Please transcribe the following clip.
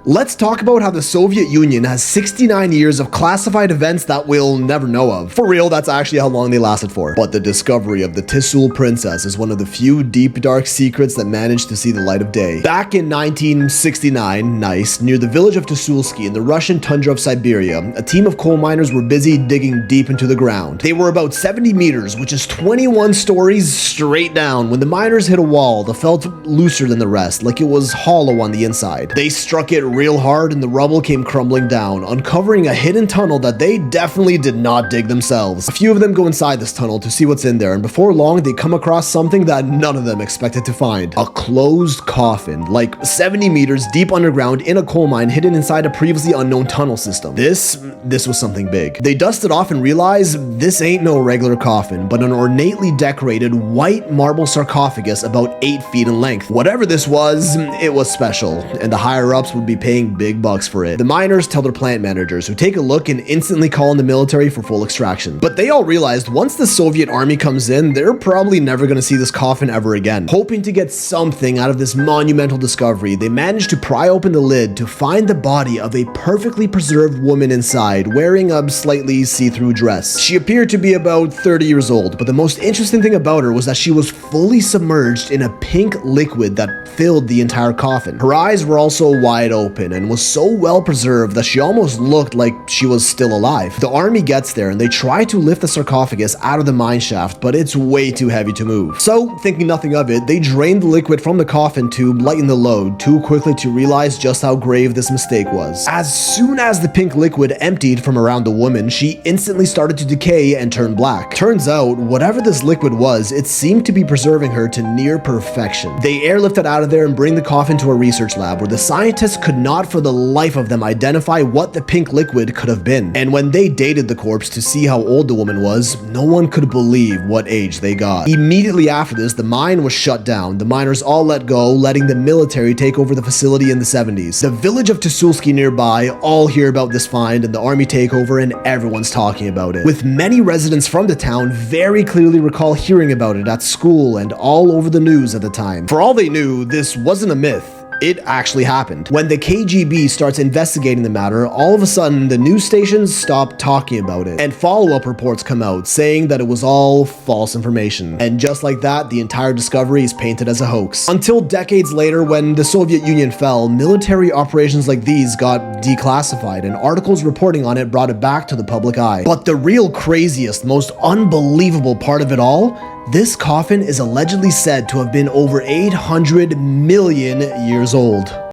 Let's talk about how the Soviet Union has 69 years of classified events that we'll never know of. For real, that's actually how long they lasted for. But the discovery of the Tisul Princess is one of the few deep dark secrets that managed to see the light of day. Back in 1969, nice, near the village of Tisulski in the Russian tundra of Siberia, a team of coal miners were busy digging deep into the ground. They were about 70 meters, which is 21 stories straight down, when the miners hit a wall that felt looser than the rest, like it was hollow on the inside. They struck it real hard and the rubble came crumbling down, uncovering a hidden tunnel that they definitely did not dig themselves. A few of them go inside this tunnel to see what's in there, and before long they come across something that none of them expected to find. A closed coffin, like 70 meters deep underground in a coal mine hidden inside a previously unknown tunnel system. This was something big. They dust it off and realize this ain't no regular coffin, but an ornately decorated white marble sarcophagus about 8 feet in length. Whatever this was, it was special, and the higher-ups would be paying big bucks for it. The miners tell their plant managers, who take a look and instantly call in the military for full extraction. But they all realized once the Soviet army comes in, they're probably never going to see this coffin ever again. Hoping to get something out of this monumental discovery, they managed to pry open the lid to find the body of a perfectly preserved woman inside, wearing a slightly see-through dress. She appeared to be about 30 years old, but the most interesting thing about her was that she was fully submerged in a pink liquid that filled the entire coffin. Her eyes were also wide open and was so well preserved that she almost looked like she was still alive. The army gets there and they try to lift the sarcophagus out of the mine shaft, but it's way too heavy to move. So, thinking nothing of it, they drain the liquid from the coffin to lighten the load, too quickly to realize just how grave this mistake was. As soon as the pink liquid emptied from around the woman, she instantly started to decay and turn black. Turns out, whatever this liquid was, it seemed to be preserving her to near perfection. They airlift it out of there and bring the coffin to a research lab where the scientists could not for the life of them identify what the pink liquid could have been. And when they dated the corpse to see how old the woman was, no one could believe what age they got. Immediately after this, the mine was shut down. The miners all let go, letting the military take over the facility in the 70s. The village of Tisulski nearby all hear about this find and the army takeover, and everyone's talking about it. With many residents from the town very clearly recall hearing about it at school and all over the news at the time. For all they knew, this wasn't a myth. It actually happened. When the KGB starts investigating the matter, all of a sudden the news stations stop talking about it, and follow-up reports come out saying that it was all false information. And just like that, the entire discovery is painted as a hoax. Until decades later, when the Soviet Union fell, military operations like these got declassified, and articles reporting on it brought it back to the public eye. But the real craziest, most unbelievable part of it all, this coffin is allegedly said to have been over 800 million years old.